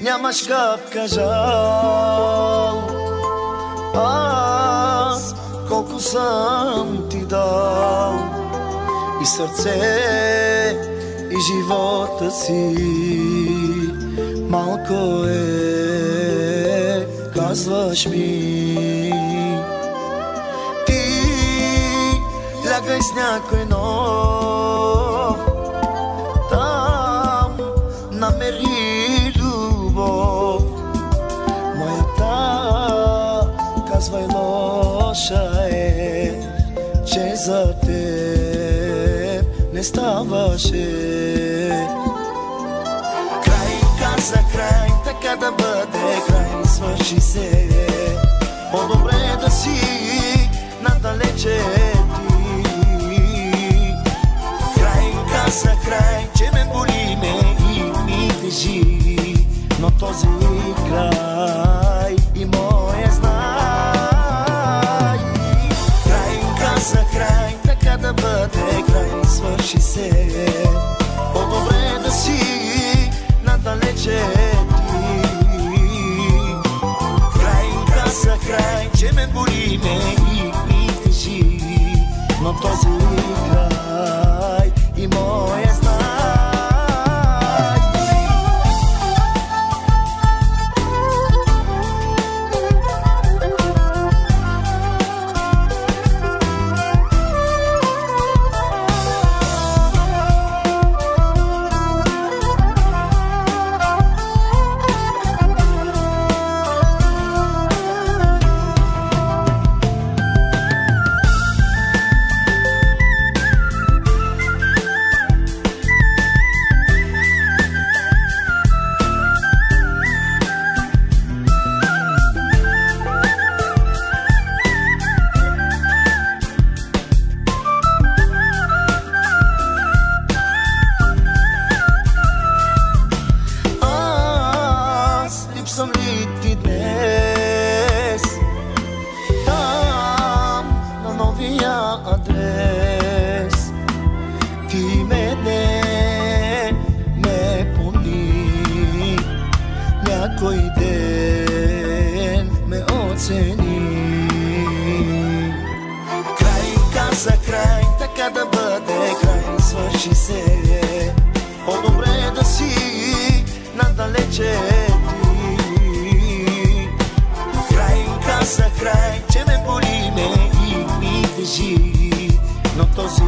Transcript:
нямаш капка жал. Аз колко съм ти дал и сърце, и живота си. Малко е, казваш ми. Ти лягай с някой нов, там намери любов. Моята, казвай, лоша е, че за теб не ставаше. Край, каза край, така да бъде край, свърши се. По-добре да си надалече ти. Край, каза край, че ме боли ме и ми тежи, но този край и моя знай. Край, каза край, така да бъде край, свърши се. По-добре да си надалече ти. Край, каза край, че ме боли ме и ми тежи, но този край и моя знай. Съм ли ти днес там на новия адрес? Ти мене ме помни, някой ден ме оцени. Край, каза край, така да бъде край, свърши се. По-добре да си надалече. Каза край, че ме боли ме и ми тежи, но този